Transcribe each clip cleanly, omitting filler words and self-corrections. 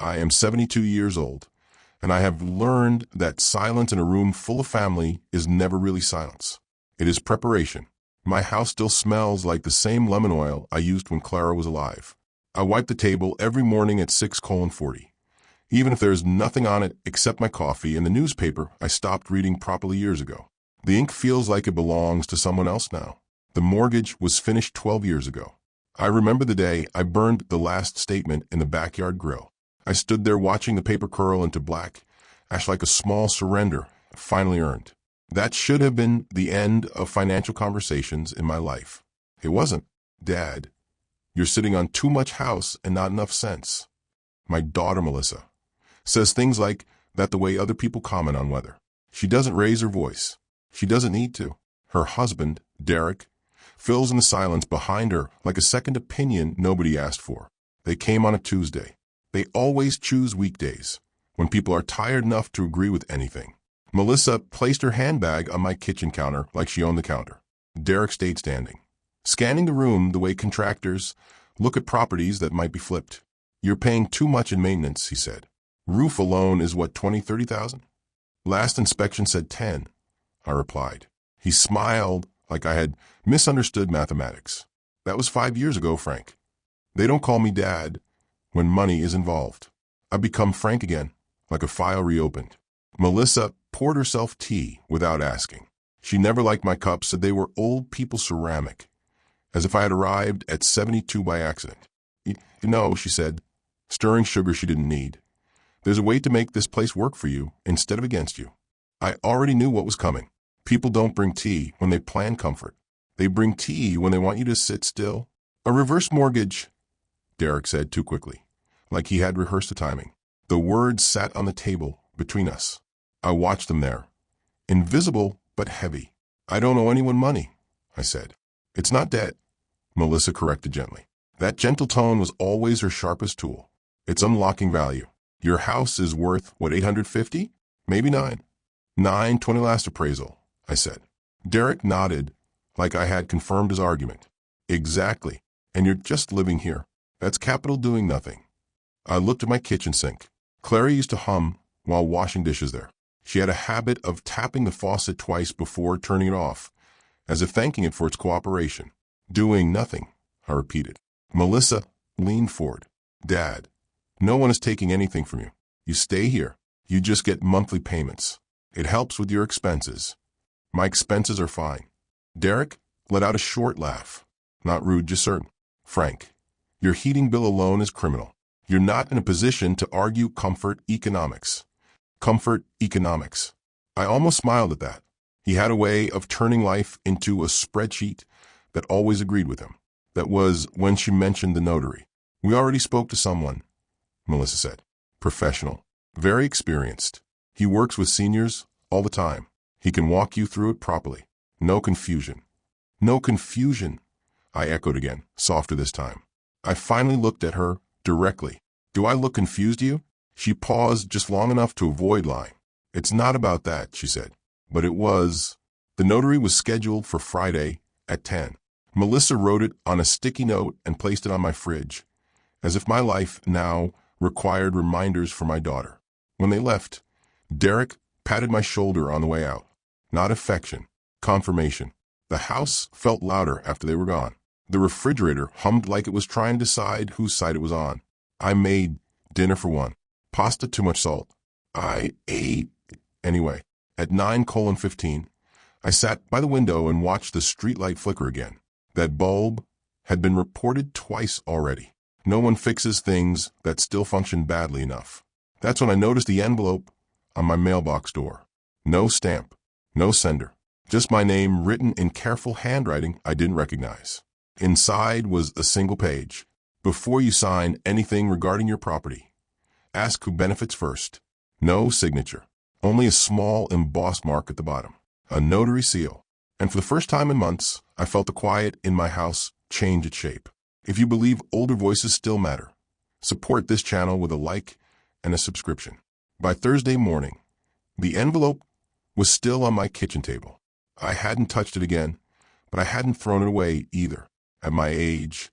I am 72 years old, and I have learned that silence in a room full of family is never really silence. It is preparation. My house still smells like the same lemon oil I used when Clara was alive. I wipe the table every morning at 6:40, even if there is nothing on it except my coffee and the newspaper I stopped reading properly years ago. The ink feels like it belongs to someone else now. The mortgage was finished 12 years ago. I remember the day I burned the last statement in the backyard grill. I stood there watching the paper curl into black ash like a small surrender finally earned. That should have been the end of financial conversations in my life. It wasn't. Dad, you're sitting on too much house and not enough sense. My daughter, Melissa, says things like that the way other people comment on weather. She doesn't raise her voice. She doesn't need to. Her husband, Derek, fills in the silence behind her like a second opinion nobody asked for. They came on a Tuesday. They always choose weekdays, when people are tired enough to agree with anything. Melissa placed her handbag on my kitchen counter like she owned the counter. Derek stayed standing, scanning the room the way contractors look at properties that might be flipped. You're paying too much in maintenance, he said. Roof alone is what, 20, 30,000? Last inspection said 10, I replied. He smiled like I had misunderstood mathematics. That was 5 years ago, Frank. They don't call me Dad when money is involved. I've become Frank again, like a file reopened. Melissa poured herself tea without asking. She never liked my cups, said they were old people ceramic, as if I had arrived at 72 by accident. You know, she said, stirring sugar she didn't need. There's a way to make this place work for you instead of against you. I already knew what was coming. People don't bring tea when they plan comfort. They bring tea when they want you to sit still. A reverse mortgage, Derek said too quickly, like he had rehearsed the timing. The words sat on the table between us. I watched them there, invisible but heavy. I don't owe anyone money, I said. It's not debt, Melissa corrected gently. That gentle tone was always her sharpest tool. It's unlocking value. Your house is worth, what, 850? Maybe 9. 920 last appraisal, I said. Derek nodded like I had confirmed his argument. Exactly. And you're just living here. That's capital doing nothing. I looked at my kitchen sink. Clara used to hum while washing dishes there. She had a habit of tapping the faucet twice before turning it off, as if thanking it for its cooperation. Doing nothing, I repeated. Melissa leaned forward. Dad, no one is taking anything from you. You stay here. You just get monthly payments. It helps with your expenses. My expenses are fine. Derek let out a short laugh. Not rude, just certain. Frank, your heating bill alone is criminal. You're not in a position to argue comfort economics. Comfort economics. I almost smiled at that. He had a way of turning life into a spreadsheet that always agreed with him. That was when she mentioned the notary. We already spoke to someone, Melissa said. Professional. Very experienced. He works with seniors all the time. He can walk you through it properly. No confusion. No confusion, I echoed again, softer this time. I finally looked at her directly. Do I look confused to you? She paused just long enough to avoid lying. It's not about that, she said. But it was. The notary was scheduled for Friday at 10. Melissa wrote it on a sticky note and placed it on my fridge, as if my life now required reminders for my daughter. When they left, Derek patted my shoulder on the way out. Not affection, confirmation. The house felt louder after they were gone. The refrigerator hummed like it was trying to decide whose side it was on. I made dinner for one. Pasta, too much salt. I ate. Anyway, at 9:15, I sat by the window and watched the streetlight flicker again. That bulb had been reported twice already. No one fixes things that still function badly enough. That's when I noticed the envelope on my mailbox door. No stamp, no sender. Just my name written in careful handwriting I didn't recognize. Inside was a single page. Before you sign anything regarding your property, ask who benefits first. No signature. Only a small embossed mark at the bottom. A notary seal. And for the first time in months, I felt the quiet in my house change its shape. If you believe older voices still matter, support this channel with a like and a subscription. By Thursday morning, the envelope was still on my kitchen table. I hadn't touched it again, but I hadn't thrown it away either. At my age,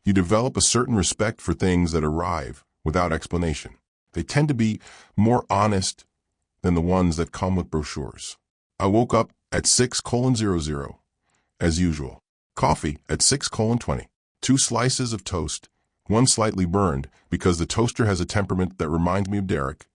you develop a certain respect for things that arrive without explanation. They tend to be more honest than the ones that come with brochures. I woke up at 6:00, as usual. Coffee at 6:20. 2 slices of toast, one slightly burned because the toaster has a temperament that reminds me of Derek,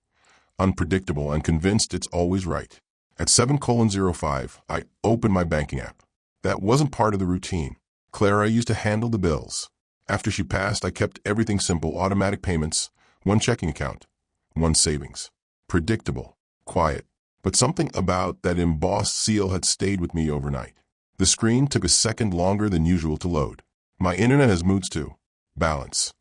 unpredictable and convinced it's always right. At 7:05, I opened my banking app. That wasn't part of the routine. Clara used to handle the bills. After she passed, I kept everything simple: automatic payments, one checking account, one savings. Predictable, quiet, but something about that embossed seal had stayed with me overnight. The screen took a second longer than usual to load. My internet has moods too. Balance: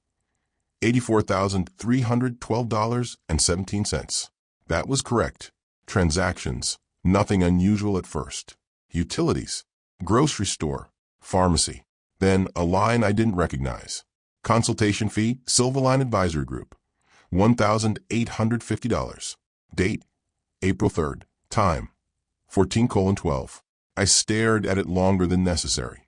$84,312.17. That was correct. Transactions: nothing unusual at first. Utilities: grocery store, pharmacy. Then a line I didn't recognize. Consultation fee, Silverline Advisory Group, $1,850. Date: April 3rd. Time: 14:12. I stared at it longer than necessary,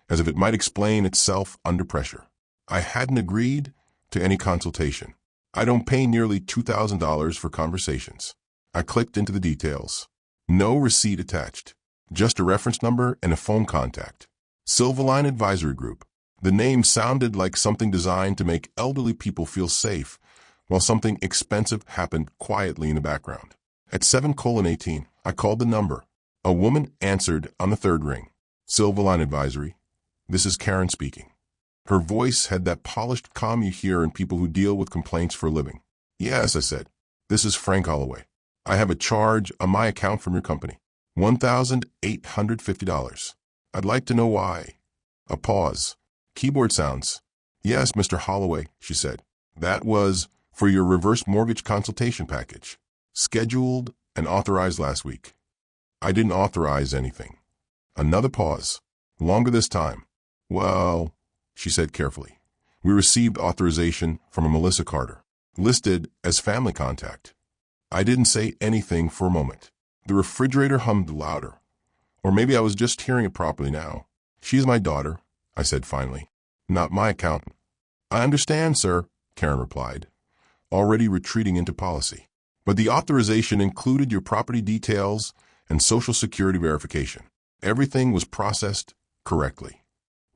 as if it might explain itself under pressure. I hadn't agreed to any consultation. I don't pay nearly $2,000 for conversations. I clicked into the details. No receipt attached. Just a reference number and a phone contact. Silverline Advisory Group. The name sounded like something designed to make elderly people feel safe, while something expensive happened quietly in the background. At 7:18, I called the number. A woman answered on the third ring. Silverline Advisory. This is Karen speaking. Her voice had that polished calm you hear in people who deal with complaints for a living. Yes, I said. This is Frank Holloway. I have a charge on my account from your company. $1,850. I'd like to know why. A pause. Keyboard sounds. Yes, Mr. Holloway, she said. That was for your reverse mortgage consultation package. Scheduled and authorized last week. I didn't authorize anything. Another pause. Longer this time. Well, she said carefully. We received authorization from a Melissa Carter, listed as family contact. I didn't say anything for a moment. The refrigerator hummed louder. Or maybe I was just hearing it properly now. She's my daughter, I said finally, not my accountant. I understand, sir, Karen replied, already retreating into policy. But the authorization included your property details and Social Security verification. Everything was processed correctly.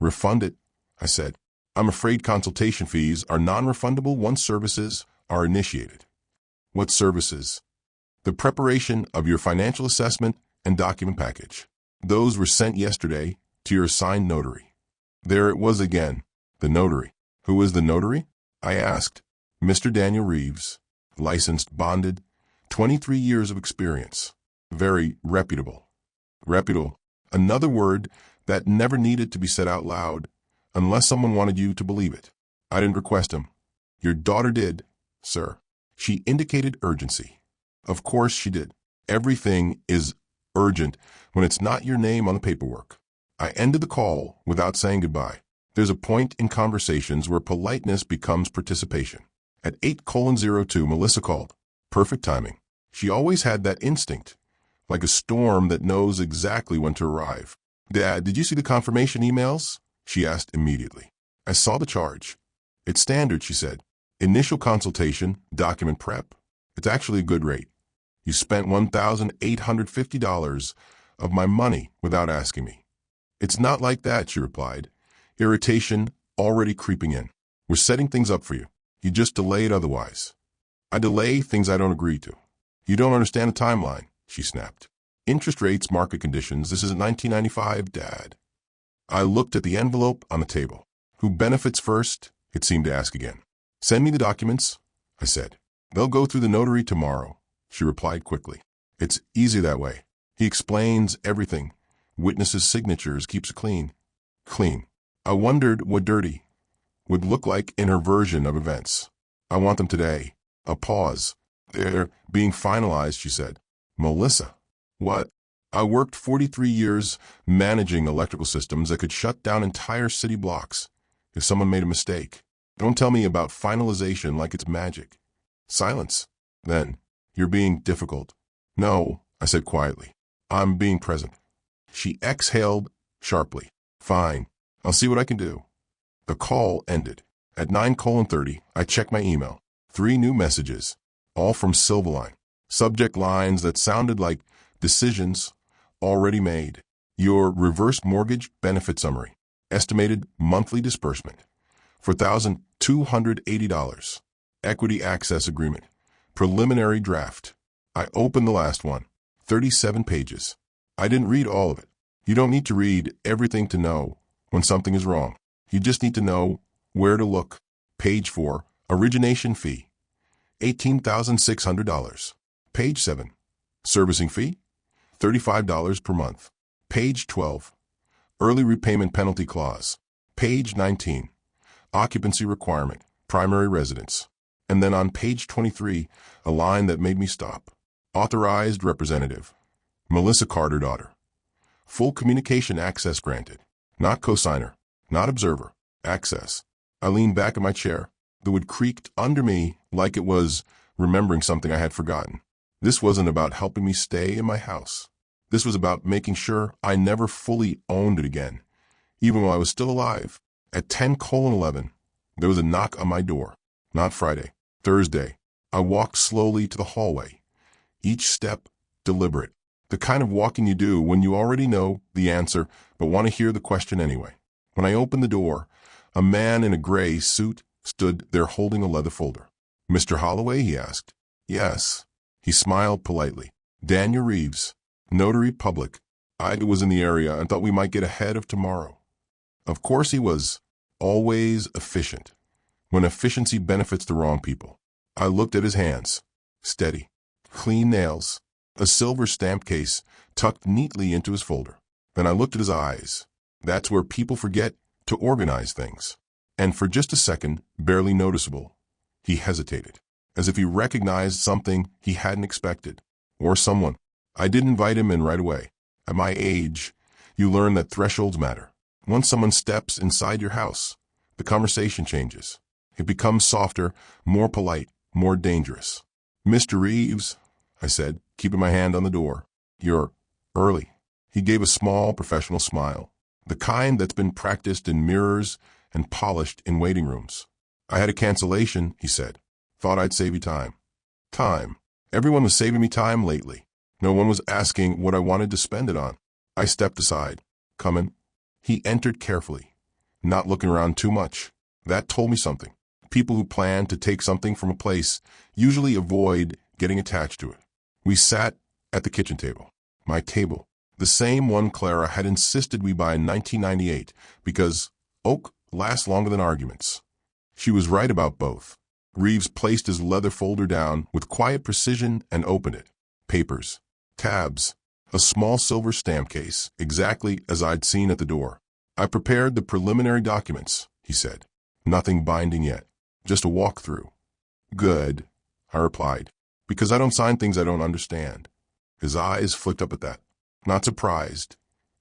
Refund it, I said. I'm afraid consultation fees are non-refundable once services are initiated. What services? The preparation of your financial assessment and document package. Those were sent yesterday to your assigned notary. There it was again, the notary. Who is the notary? I asked. Mr. Daniel Reeves, licensed, bonded, 23 years of experience. Very reputable. Reputable. Another word that never needed to be said out loud unless someone wanted you to believe it. I didn't request him. Your daughter did, sir. She indicated urgency. Of course she did. Everything is urgent when it's not your name on the paperwork. I ended the call without saying goodbye. There's a point in conversations where politeness becomes participation. At 8:02, Melissa called. Perfect timing. She always had that instinct, like a storm that knows exactly when to arrive. Dad, did you see the confirmation emails? She asked immediately. I saw the charge. It's standard, she said. Initial consultation, document prep. It's actually a good rate. You spent $1,850 of my money without asking me. It's not like that, she replied, irritation already creeping in. We're setting things up for you. You just delay it otherwise. I delay things I don't agree to. You don't understand the timeline, she snapped. Interest rates, market conditions, this isn't 1995, Dad. I looked at the envelope on the table. Who benefits first? It seemed to ask again. Send me the documents, I said. They'll go through the notary tomorrow, she replied quickly. It's easy that way. He explains everything. Witnesses' signatures, keeps it clean. Clean. I wondered what dirty would look like in her version of events. I want them today. A pause. They're being finalized, she said. Melissa. What? I worked 43 years managing electrical systems that could shut down entire city blocks if someone made a mistake. Don't tell me about finalization like it's magic. Silence. Then, you're being difficult. No, I said quietly. I'm being present. She exhaled sharply. Fine. I'll see what I can do. The call ended. At 9:30, I checked my email. 3 new messages, all from Silverline. Subject lines that sounded like decisions already made. Your reverse mortgage benefit summary. Estimated monthly disbursement. $4,280. Equity access agreement. Preliminary draft. I opened the last one. 37 pages. I didn't read all of it. You don't need to read everything to know when something is wrong. You just need to know where to look. Page 4. Origination fee. $18,600. Page 7. Servicing fee. $35 per month. Page 12. Early repayment penalty clause. Page 19. Occupancy requirement. Primary residence. And then on page 23, a line that made me stop. Authorized representative. Melissa Carter, daughter. Full communication access granted. Not cosigner. Not observer. Access. I leaned back in my chair. The wood creaked under me like it was remembering something I had forgotten. This wasn't about helping me stay in my house. This was about making sure I never fully owned it again, even while I was still alive. At 10:11, there was a knock on my door. Not Friday. Thursday. I walked slowly to the hallway. Each step deliberate. The kind of walking you do when you already know the answer but want to hear the question anyway. When I opened the door, a man in a gray suit stood there holding a leather folder. "Mr. Holloway?" he asked. "Yes." He smiled politely. "Daniel Reeves, Notary Public. I was in the area and thought we might get ahead of tomorrow." Of course he was. Always efficient. When efficiency benefits the wrong people. I looked at his hands. Steady. Clean nails. A silver stamp case tucked neatly into his folder. Then I looked at his eyes. That's where people forget to organize things. And for just a second, barely noticeable, he hesitated, as if he recognized something he hadn't expected, or someone. I didn't invite him in right away. At my age, you learn that thresholds matter. Once someone steps inside your house, the conversation changes. It becomes softer, more polite, more dangerous. "Mr. Reeves," I said, keeping my hand on the door. "You're early." He gave a small, professional smile, the kind that's been practiced in mirrors and polished in waiting rooms. "I had a cancellation," he said. "Thought I'd save you time." Time. Everyone was saving me time lately. No one was asking what I wanted to spend it on. I stepped aside. "Come in." He entered carefully, not looking around too much. That told me something. People who plan to take something from a place usually avoid getting attached to it. We sat at the kitchen table. My table. The same one Clara had insisted we buy in 1998 because oak lasts longer than arguments. She was right about both. Reeves placed his leather folder down with quiet precision and opened it. Papers. Tabs. A small silver stamp case, exactly as I'd seen at the door. "I prepared the preliminary documents," he said. "Nothing binding yet. Just a walkthrough." "Good," I replied, "because I don't sign things I don't understand." His eyes flicked up at that. Not surprised,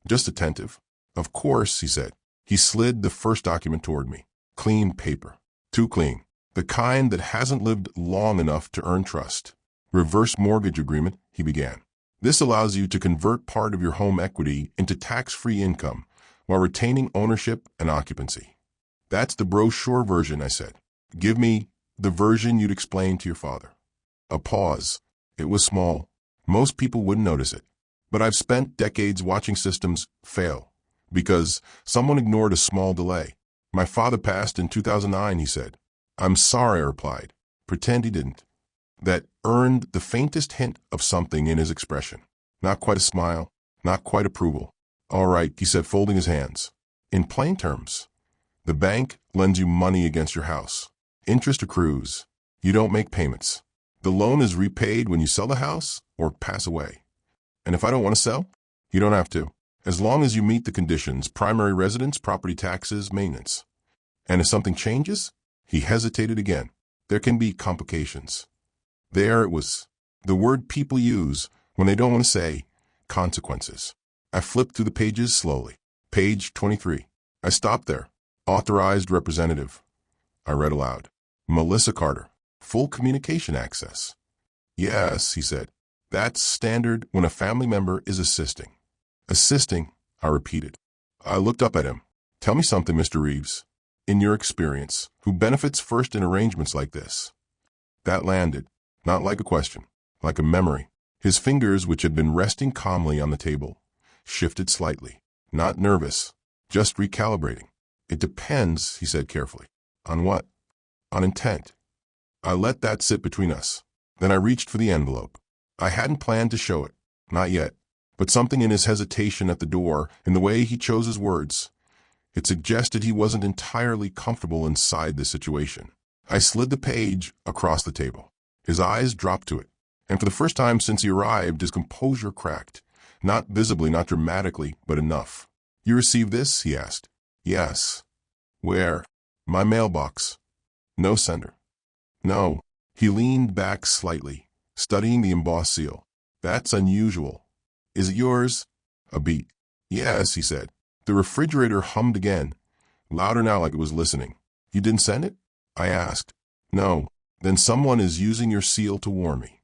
just attentive. "Of course," he said. He slid the first document toward me. Clean paper. Too clean. The kind that hasn't lived long enough to earn trust. "Reverse mortgage agreement," he began. "This allows you to convert part of your home equity into tax-free income while retaining ownership and occupancy." "That's the brochure version," I said. "Give me the version you'd explain to your father." A pause. It was small. Most people wouldn't notice it. But I've spent decades watching systems fail because someone ignored a small delay. "My father passed in 2009, he said. "I'm sorry," I replied. Pretend he didn't. That earned the faintest hint of something in his expression. Not quite a smile, not quite approval. "All right," he said, folding his hands. "In plain terms, the bank lends you money against your house. Interest accrues. You don't make payments. The loan is repaid when you sell the house or pass away. And if I don't want to sell, you don't have to, as long as you meet the conditions: primary residence, property taxes, maintenance. And if something changes," he hesitated again, "there can be complications." There it was, the word people use when they don't want to say consequences. I flipped through the pages slowly. Page 23. I stopped there. "Authorized representative." I read aloud. "Melissa Carter. Full communication access." "Yes," he said. "That's standard when a family member is assisting." "Assisting," I repeated. I looked up at him. "Tell me something, Mr. Reeves. In your experience, who benefits first in arrangements like this?" That landed, not like a question, like a memory. His fingers, which had been resting calmly on the table, shifted slightly. Not nervous, just recalibrating. It depends, he said carefully. On what? On intent. I let that sit between us. Then I reached for the envelope. I hadn't planned to show it, not yet, but something in his hesitation at the door, in the way he chose his words, it suggested he wasn't entirely comfortable inside the situation. I slid the page across the table. His eyes dropped to it, and for the first time since he arrived, his composure cracked. Not visibly, not dramatically, but enough. You received this? He asked. Yes. Where? My mailbox. No sender. No. He leaned back slightly, studying the embossed seal. That's unusual. Is it yours? A beat. Yes, he said. The refrigerator hummed again, louder now like it was listening. You didn't send it? I asked. No. Then someone is using your seal to warn me.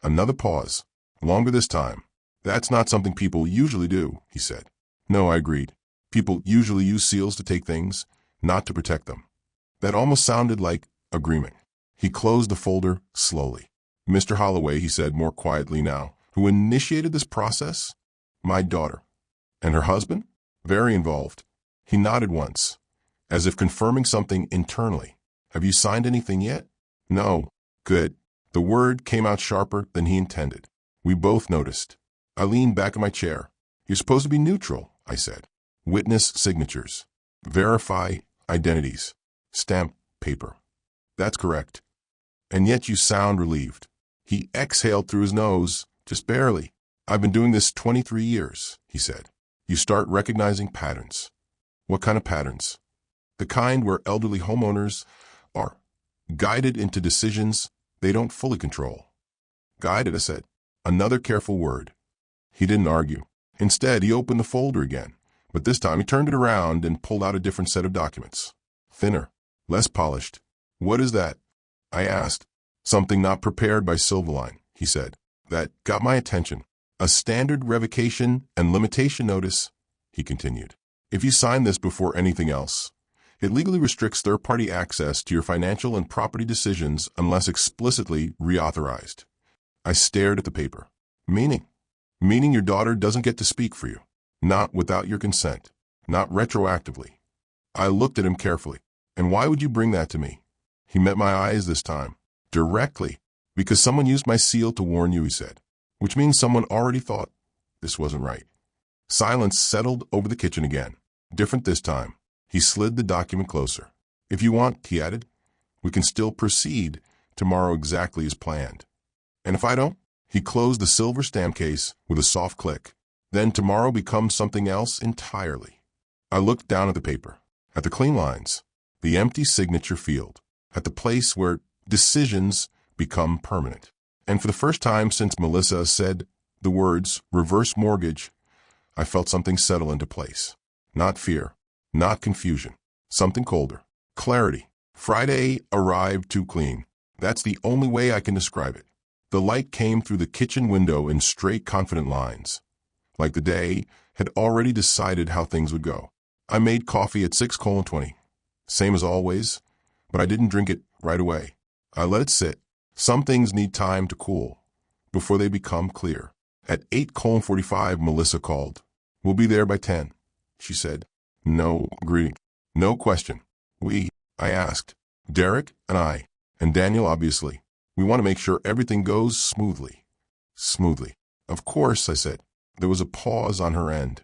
Another pause. Longer this time. That's not something people usually do, he said. No, I agreed. People usually use seals to take things, not to protect them. That almost sounded like agreement. He closed the folder slowly. Mr. Holloway, he said more quietly now, who initiated this process? My daughter. And her husband? Very involved. He nodded once, as if confirming something internally. Have you signed anything yet? No. Good. The word came out sharper than he intended. We both noticed. I leaned back in my chair. You're supposed to be neutral, I said. Witness signatures. Verify identities. Stamp paper. That's correct. And yet you sound relieved. He exhaled through his nose, just barely. I've been doing this 23 years, he said. You start recognizing patterns. What kind of patterns? The kind where elderly homeowners are guided into decisions they don't fully control. Guided, I said. Another careful word. He didn't argue. Instead, he opened the folder again, but this time he turned it around and pulled out a different set of documents. Thinner, less polished. What is that? I asked. Something not prepared by Silverline, he said. That got my attention. A standard revocation and limitation notice, he continued. If you sign this before anything else, it legally restricts third-party access to your financial and property decisions unless explicitly reauthorized. I stared at the paper. Meaning your daughter doesn't get to speak for you. Not without your consent. Not retroactively. I looked at him carefully. And why would you bring that to me? He met my eyes this time. Directly. Because someone used my seal to warn you, he said. Which means someone already thought this wasn't right. Silence settled over the kitchen again. Different this time. He slid the document closer. If you want, he added, we can still proceed tomorrow exactly as planned. And if I don't? He closed the silver stamp case with a soft click. Then tomorrow becomes something else entirely. I looked down at the paper, at the clean lines, the empty signature field, at the place where decisions become permanent. And for the first time since Melissa said the words reverse mortgage, I felt something settle into place. Not fear, not confusion, something colder. Clarity. Friday arrived too clean. That's the only way I can describe it. The light came through the kitchen window in straight, confident lines, like the day had already decided how things would go. I made coffee at 6:20, same as always, but I didn't drink it right away. I let it sit. Some things need time to cool before they become clear. At 8:45, Melissa called. We'll be there by 10, she said. No greeting. No question. I asked. Derek and I, and Daniel, obviously. We want to make sure everything goes smoothly. Smoothly. Of course, I said. There was a pause on her end,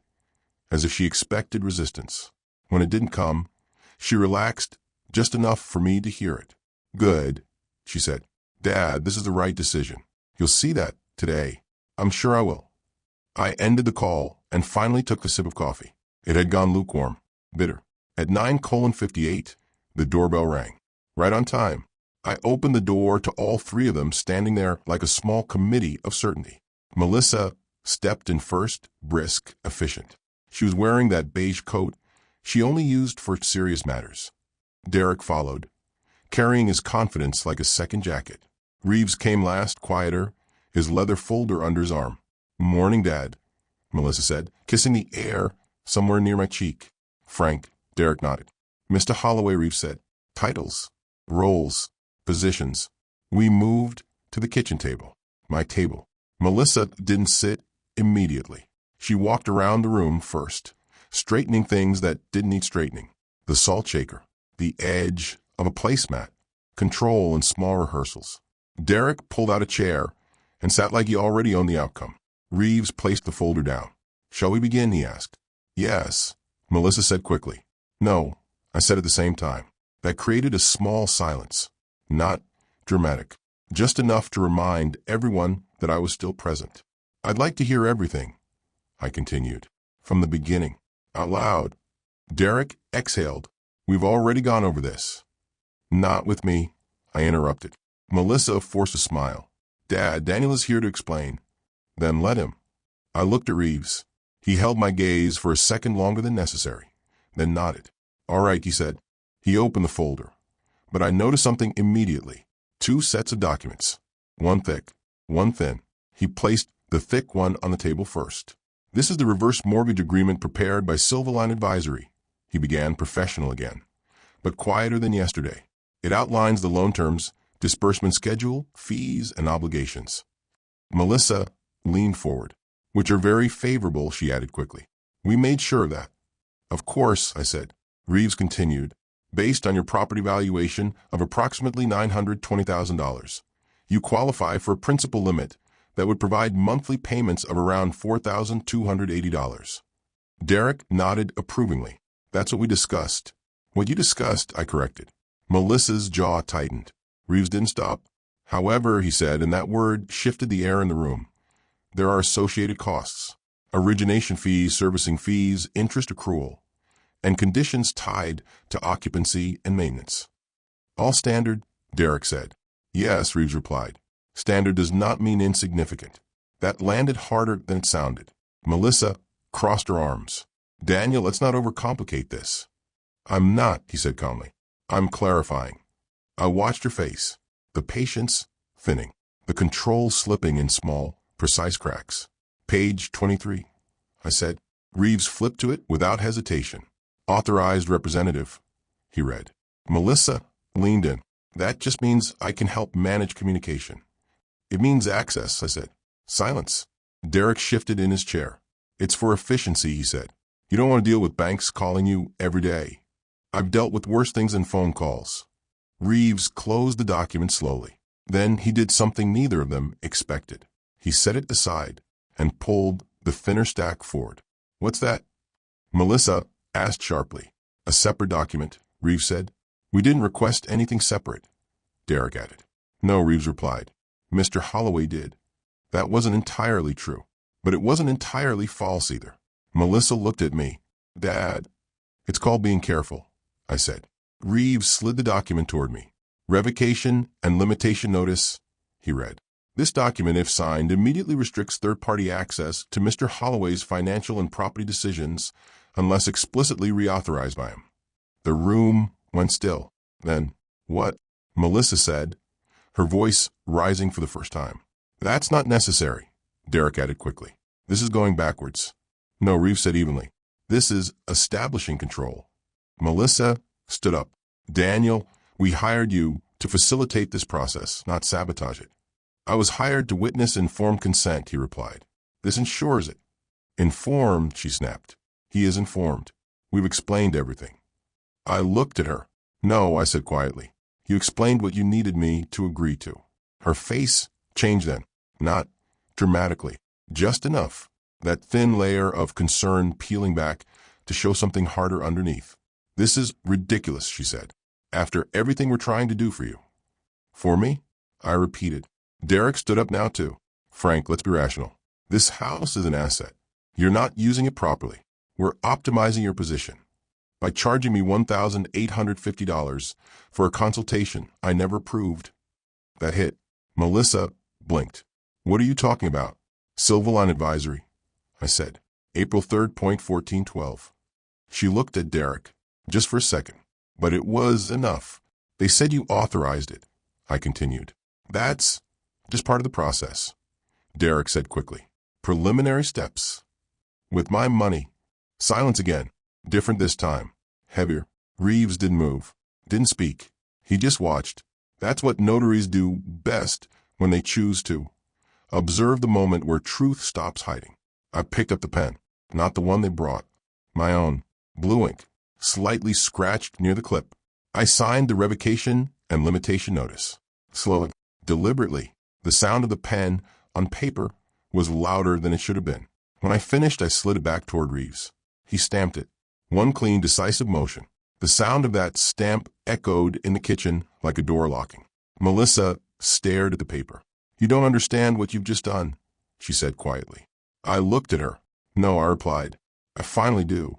as if she expected resistance. When it didn't come, she relaxed just enough for me to hear it. Good, she said. Dad, this is the right decision. You'll see that today. I'm sure I will. I ended the call and finally took the sip of coffee. It had gone lukewarm, bitter. At 9:58, the doorbell rang. Right on time. I opened the door to all three of them standing there like a small committee of certainty. Melissa stepped in first, brisk, efficient. She was wearing that beige coat she only used for serious matters. Derek followed, carrying his confidence like a second jacket. Reeves came last, quieter, his leather folder under his arm. Morning, Dad, Melissa said, kissing the air somewhere near my cheek. Frank, Derek nodded. Mr. Holloway, Reeves said. Titles, roles, positions. We moved to the kitchen table, my table. Melissa didn't sit immediately. She walked around the room first, straightening things that didn't need straightening. The salt shaker, the edge of a placemat, control in small rehearsals. Derek pulled out a chair and sat like he already owned the outcome. Reeves placed the folder down. "Shall we begin?" he asked. "Yes," Melissa said quickly. "No," I said at the same time. That created a small silence. Not dramatic. Just enough to remind everyone that I was still present. "I'd like to hear everything," I continued. "From the beginning." Out loud. Derek exhaled. "We've already gone over this." "Not with me," I interrupted. Melissa forced a smile. "Dad, Daniel is here to explain." "Then let him." I looked at Reeves. He held my gaze for a second longer than necessary, then nodded. "All right," he said. He opened the folder. But I noticed something immediately. 2 sets of documents. One thick, one thin. He placed the thick one on the table first. "This is the reverse mortgage agreement prepared by Silverline Advisory," he began, professional again, but quieter than yesterday. "It outlines the loan terms, disbursement schedule, fees, and obligations." Melissa leaned forward. "Which are very favorable," she added quickly. "We made sure of that." "Of course," I said. Reeves continued. "Based on your property valuation of approximately $920,000, you qualify for a principal limit that would provide monthly payments of around $4,280. Derek nodded approvingly. "That's what we discussed." "What you discussed," I corrected. Melissa's jaw tightened. Reeves didn't stop. "However," he said, and that word shifted the air in the room, "there are associated costs. Origination fees, servicing fees, interest accrual, and conditions tied to occupancy and maintenance." "All standard," Derek said. "Yes," Reeves replied. "Standard does not mean insignificant." That landed harder than it sounded. Melissa crossed her arms. "Daniel, let's not overcomplicate this." "I'm not," he said calmly. "I'm clarifying." I watched her face, the patience thinning, the control slipping in small, precise cracks. "Page 23, I said. Reeves flipped to it without hesitation. "Authorized representative," he read. Melissa leaned in. "That just means I can help manage communication." "It means access," I said. Silence. Derek shifted in his chair. "It's for efficiency," he said. "You don't want to deal with banks calling you every day." "I've dealt with worse things than phone calls." Reeves closed the document slowly. Then he did something neither of them expected. He set it aside and pulled the thinner stack forward. "What's that?" Melissa asked sharply. "A separate document," Reeves said. "We didn't request anything separate," Derek added. "No," Reeves replied. "Mr. Holloway did." That wasn't entirely true, but it wasn't entirely false either. Melissa looked at me. "Dad." "It's called being careful," I said. Reeves slid the document toward me. "Revocation and limitation notice," he read. "This document, if signed, immediately restricts third-party access to Mr. Holloway's financial and property decisions unless explicitly reauthorized by him." The room went still. Then, "What?" Melissa said, her voice rising for the first time. "That's not necessary," Derek added quickly. "This is going backwards." "No," Reeves said evenly. "This is establishing control." Melissa stood up. "Daniel, we hired you to facilitate this process, not sabotage it." "I was hired to witness informed consent," he replied. "This ensures it." "Informed," she snapped. "He is informed. We've explained everything." I looked at her. "No," I said quietly. "You explained what you needed me to agree to." Her face changed then. Not dramatically. Just enough. That thin layer of concern peeling back to show something harder underneath. "This is ridiculous," she said. "After everything we're trying to do for you." "For me?" I repeated. Derek stood up now too. "Frank, let's be rational. This house is an asset. You're not using it properly. We're optimizing your position. By charging me $1,850 for a consultation I never approved." That hit. Melissa blinked. "What are you talking about?" "Silverline Advisory," I said. "April 3rd, 1412. She looked at Derek, just for a second, but it was enough. "They said you authorized it," I continued. "That's just part of the process," Derek said quickly. "Preliminary steps. With my money." Silence again. Different this time. Heavier. Reeves didn't move. Didn't speak. He just watched. That's what notaries do best when they choose to. Observe the moment where truth stops hiding. I picked up the pen, not the one they brought, my own, blue ink, slightly scratched near the clip. I signed the revocation and limitation notice. Slowly, deliberately, the sound of the pen on paper was louder than it should have been. When I finished, I slid it back toward Reeves. He stamped it. One clean, decisive motion. The sound of that stamp echoed in the kitchen like a door locking. Melissa stared at the paper. "You don't understand what you've just done," she said quietly. I looked at her. "No," I replied. "I finally do."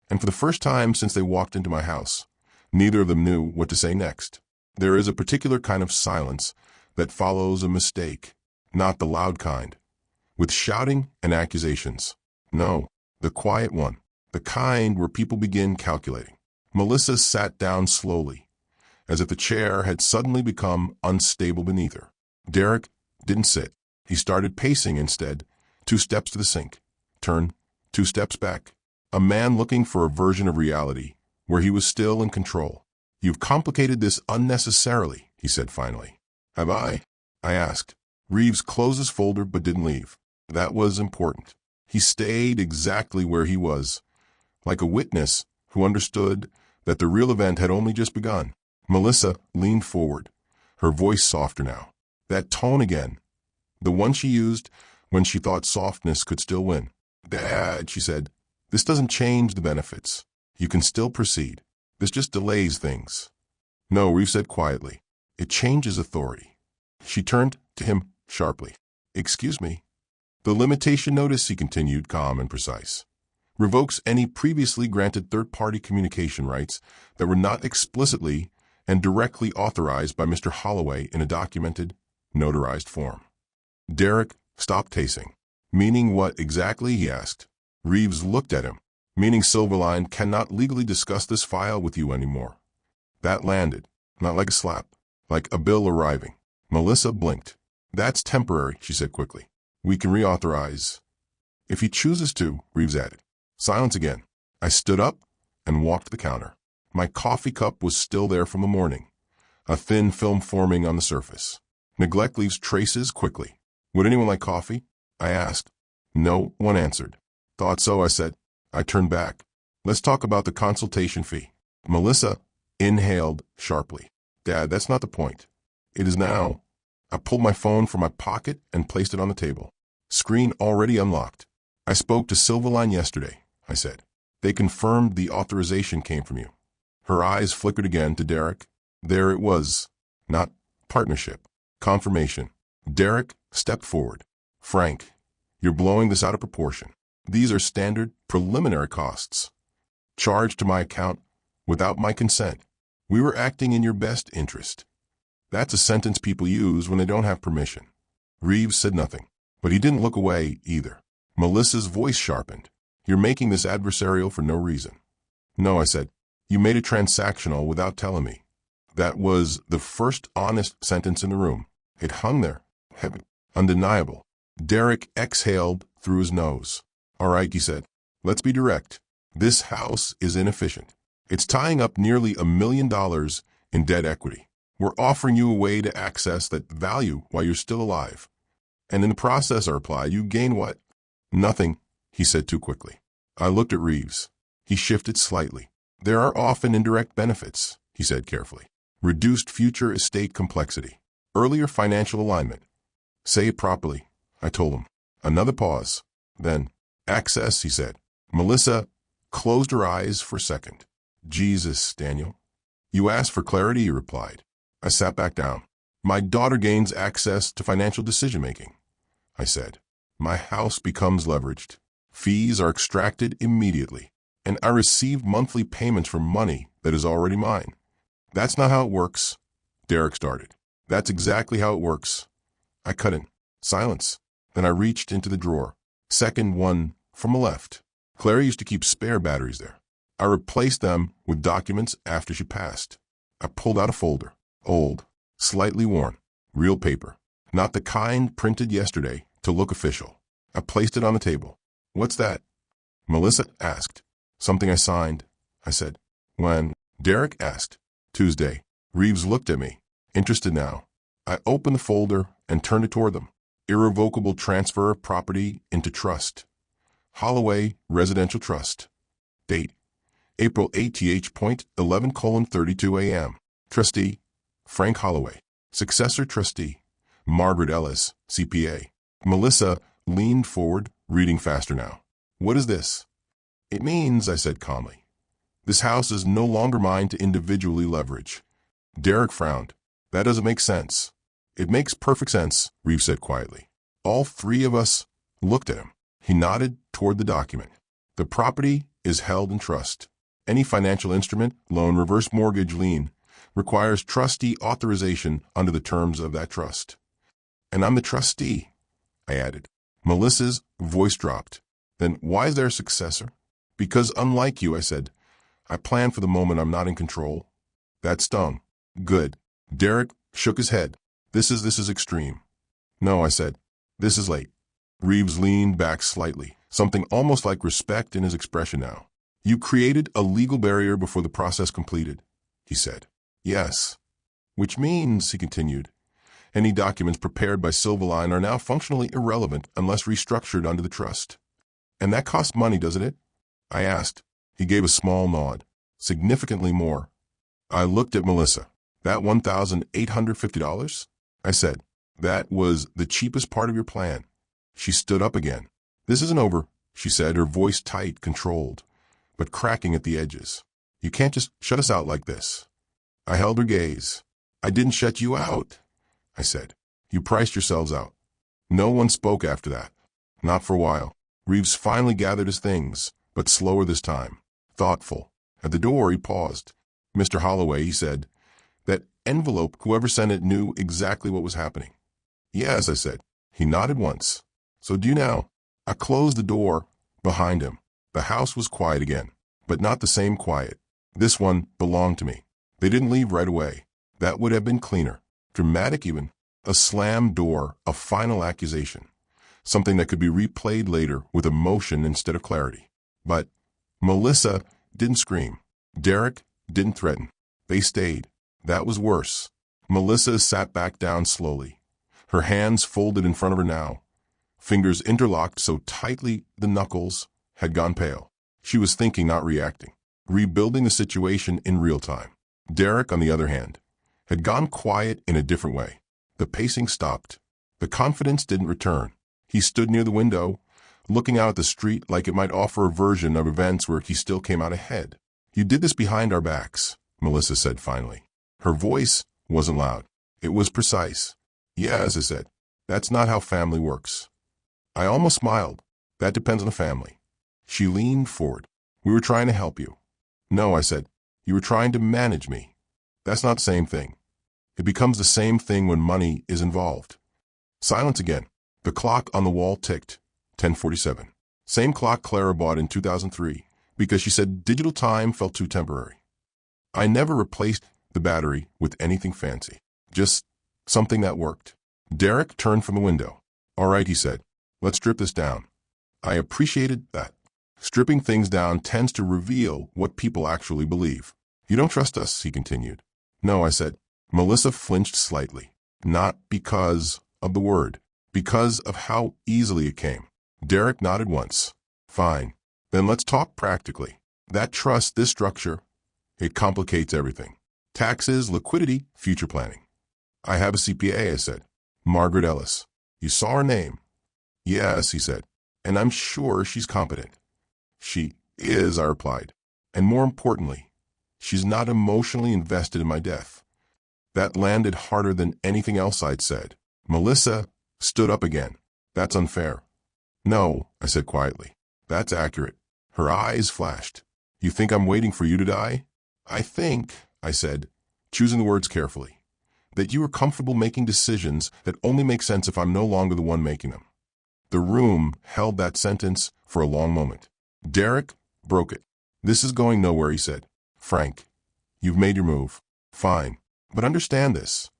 And for the first time since they walked into my house, neither of them knew what to say next. There is a particular kind of silence that follows a mistake, not the loud kind, with shouting and accusations. No, the quiet one, the kind where people begin calculating. Melissa sat down slowly, as if the chair had suddenly become unstable beneath her. Derek didn't sit. He started pacing instead, 2 steps to the sink, turn, 2 steps back. A man looking for a version of reality where he was still in control. "You've complicated this unnecessarily," he said finally. "Have I?" I asked. Reeves closed his folder but didn't leave. That was important. He stayed exactly where he was, like a witness who understood that the real event had only just begun. Melissa leaned forward, her voice softer now. That tone again, the one she used when she thought softness could still win. "Dad," she said, "this doesn't change the benefits. You can still proceed. This just delays things." "No," Reeves said quietly. "It changes authority." She turned to him sharply. "Excuse me." "The limitation notice," he continued, calm and precise, "revokes any previously granted third-party communication rights that were not explicitly and directly authorized by Mr. Holloway in a documented, notarized form." Derek stopped pacing. "Meaning what exactly?" he asked. Reeves looked at him. "Meaning Silverline cannot legally discuss this file with you anymore." That landed, not like a slap, like a bill arriving. Melissa blinked. "That's temporary," she said quickly. "We can reauthorize." "If he chooses to," Reeves added. Silence again. I stood up and walked to the counter. My coffee cup was still there from the morning, a thin film forming on the surface. Neglect leaves traces quickly. "Would anyone like coffee?" I asked. No one answered. "Thought so," I said. I turned back. "Let's talk about the consultation fee." Melissa inhaled sharply. "Dad, that's not the point." "It is now." I pulled my phone from my pocket and placed it on the table. Screen already unlocked. "I spoke to Silverline yesterday," I said. "They confirmed the authorization came from you." Her eyes flickered again to Derek. There it was. Not partnership. Confirmation. Derek stepped forward. "Frank, you're blowing this out of proportion. These are standard preliminary costs, charged to my account without my consent. We were acting in your best interest." That's a sentence people use when they don't have permission. Reeves said nothing, but he didn't look away either. Melissa's voice sharpened. "You're making this adversarial for no reason." "No," I said. "You made it transactional without telling me." That was the first honest sentence in the room. It hung there, heavy, undeniable. Derek exhaled through his nose. "All right," he said. "Let's be direct. This house is inefficient. It's tying up nearly $1 million in debt equity. We're offering you a way to access that value while you're still alive. And in the process," I replied, "you gain what?" "Nothing," he said too quickly. I looked at Reeves. He shifted slightly. "There are often indirect benefits," he said carefully. "Reduced future estate complexity. Earlier financial alignment." "Say it properly," I told him. Another pause. Then, "Access," he said. Melissa closed her eyes for a second. "Jesus, Daniel." "You asked for clarity," he replied. I sat back down. "My daughter gains access to financial decision-making," I said. "My house becomes leveraged. Fees are extracted immediately, and I receive monthly payments for money that is already mine." "That's not how it works," Derek started. "That's exactly how it works." I cut in. Silence. Then I reached into the drawer. Second one from the left. Claire used to keep spare batteries there. I replaced them with documents after she passed. I pulled out a folder. Old, slightly worn, real paper. Not the kind printed yesterday to look official. I placed it on the table. "What's that?" Melissa asked. "Something I signed," I said. "When?" Derek asked. "Tuesday." Reeves looked at me. Interested now. I opened the folder and turned it toward them. Irrevocable transfer of property into trust. Holloway Residential Trust. Date: April 8th.11:32 a.m. Trustee: Frank Holloway. Successor trustee: Margaret Ellis, CPA. Melissa leaned forward, reading faster now. What is this? It means, I said calmly, this house is no longer mine to individually leverage. Derek frowned. That doesn't make sense. It makes perfect sense, Reeves said quietly. All three of us looked at him. He nodded toward the document. The property is held in trust. Any financial instrument, loan, reverse mortgage, lien, requires trustee authorization under the terms of that trust. And I'm the trustee, I added. Melissa's voice dropped. Then why is there a successor? Because unlike you, I said, I plan for the moment I'm not in control. That stung. Good. Derek shook his head. This is extreme. No, I said. This is late. Reeves leaned back slightly, something almost like respect in his expression now. You created a legal barrier before the process completed, he said. Yes. Which means, he continued, any documents prepared by Silverline are now functionally irrelevant unless restructured under the trust. And that costs money, doesn't it? I asked. He gave a small nod. Significantly more. I looked at Melissa. That $1,850? I said. That was the cheapest part of your plan. She stood up again. This isn't over, she said, her voice tight, controlled, but cracking at the edges. You can't just shut us out like this. I held her gaze. I didn't shut you out, I said. You priced yourselves out. No one spoke after that. Not for a while. Reeves finally gathered his things, but slower this time. Thoughtful. At the door, he paused. Mr. Holloway, he said, that envelope, whoever sent it knew exactly what was happening. Yes, I said. He nodded once. So do you now? I closed the door behind him. The house was quiet again, but not the same quiet. This one belonged to me. They didn't leave right away. That would have been cleaner. Dramatic even. A slammed door, a final accusation. Something that could be replayed later with emotion instead of clarity. But Melissa didn't scream. Derek didn't threaten. They stayed. That was worse. Melissa sat back down slowly. Her hands folded in front of her now. Fingers interlocked so tightly the knuckles had gone pale. She was thinking, not reacting. Rebuilding the situation in real time. Derek, on the other hand, had gone quiet in a different way. The pacing stopped. The confidence didn't return. He stood near the window, looking out at the street like it might offer a version of events where he still came out ahead. You did this behind our backs, Melissa said finally. Her voice wasn't loud. It was precise. Yes, I said. That's not how family works. I almost smiled. That depends on the family. She leaned forward. We were trying to help you. No, I said. You were trying to manage me. That's not the same thing. It becomes the same thing when money is involved. Silence again. The clock on the wall ticked. 10:47. Same clock Clara bought in 2003 because she said digital time felt too temporary. I never replaced the battery with anything fancy. Just something that worked. Derek turned from the window. All right, he said. Let's strip this down. I appreciated that. Stripping things down tends to reveal what people actually believe. You don't trust us, he continued. No, I said. Melissa flinched slightly. Not because of the word. Because of how easily it came. Derek nodded once. Fine. Then let's talk practically. That trust, this structure, it complicates everything. Taxes, liquidity, future planning. I have a CPA, I said. Margaret Ellis. You saw her name? Yes, he said. And I'm sure she's competent. She is, I replied. And more importantly, she's not emotionally invested in my death. That landed harder than anything else I'd said. Melissa stood up again. That's unfair. No, I said quietly. That's accurate. Her eyes flashed. You think I'm waiting for you to die? I think, I said, choosing the words carefully, that you are comfortable making decisions that only make sense if I'm no longer the one making them. The room held that sentence for a long moment. Derek broke it. This is going nowhere, he said. Frank, you've made your move. Fine. But understand this.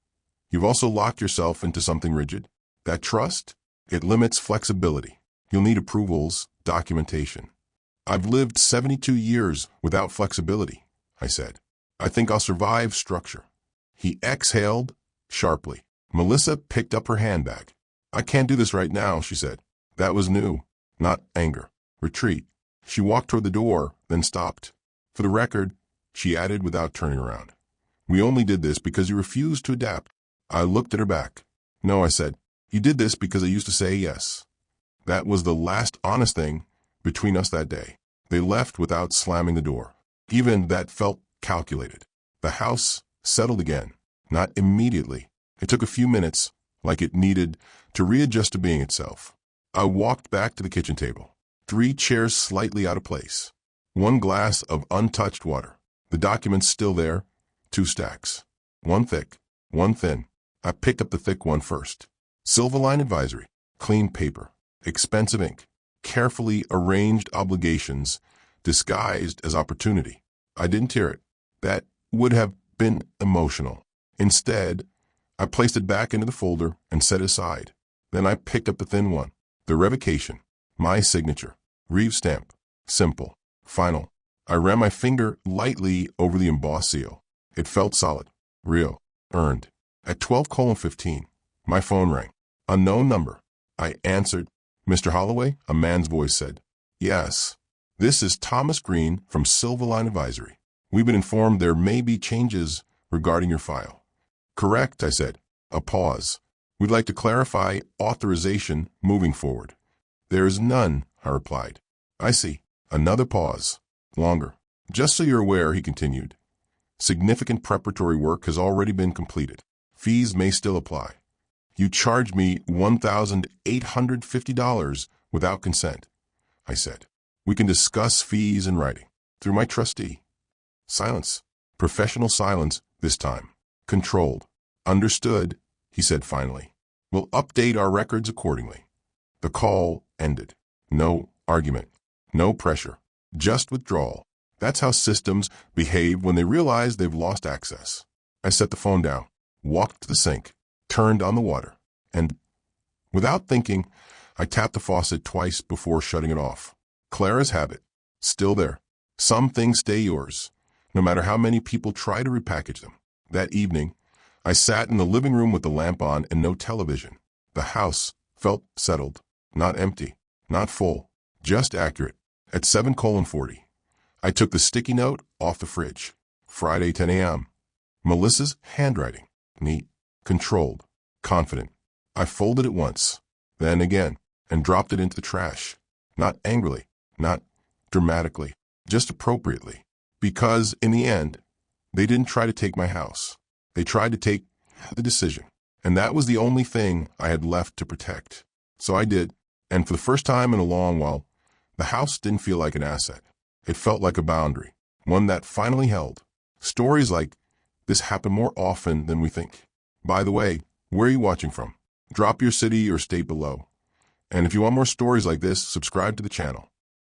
You've also locked yourself into something rigid. That trust, it limits flexibility. You'll need approvals, documentation. I've lived 72 years without flexibility, I said. I think I'll survive structure. He exhaled sharply. Melissa picked up her handbag. I can't do this right now, she said. That was new, not anger. Retreat. She walked toward the door, then stopped. For the record, she added without turning around. We only did this because you refused to adapt. I looked at her back. No, I said. You did this because I used to say yes. That was the last honest thing between us that day. They left without slamming the door. Even that felt calculated. The house settled again. Not immediately. It took a few minutes, like it needed to readjust to being itself. I walked back to the kitchen table. 3 chairs slightly out of place. 1 glass of untouched water. The documents still there. 2 stacks. 1 thick, 1 thin. I picked up the thick one first. Silverline Advisory. Clean paper. Expensive ink. Carefully arranged obligations disguised as opportunity. I didn't tear it. That would have been emotional. Instead, I placed it back into the folder and set it aside. Then I picked up the thin one. The revocation. My signature. Reeve stamp. Simple. Final. I ran my finger lightly over the embossed seal. It felt solid. Real. Earned. At 12:15, my phone rang. Unknown number. I answered. Mr. Holloway, a man's voice said. Yes. This is Thomas Green from Silverline Advisory. We've been informed there may be changes regarding your file. Correct, I said. A pause. We'd like to clarify authorization moving forward. There is none, I replied. I see. Another pause. Longer. Just so you're aware, he continued. Significant preparatory work has already been completed. Fees may still apply. You charged me $1,850 without consent, I said. We can discuss fees in writing. Through my trustee. Silence. Professional silence this time. Controlled. Understood, he said finally. We'll update our records accordingly. The call ended. No argument. No pressure. Just withdrawal. That's how systems behave when they realize they've lost access. I set the phone down, walked to the sink, turned on the water, and, without thinking, I tapped the faucet twice before shutting it off. Clara's habit. Still there. Some things stay yours, no matter how many people try to repackage them. That evening, I sat in the living room with the lamp on and no television. The house felt settled, not empty, not full, just accurate. At 7:40, I took the sticky note off the fridge. Friday, 10 a.m. Melissa's handwriting. Neat, controlled, confident. I folded it once, then again, and dropped it into the trash. Not angrily, not dramatically, just appropriately. Because, in the end, they didn't try to take my house. They tried to take the decision. And that was the only thing I had left to protect. So I did. And for the first time in a long while, the house didn't feel like an asset. It felt like a boundary, one that finally held. Stories like this happen more often than we think. By the way, where are you watching from? Drop your city or state below. And if you want more stories like this, subscribe to the channel.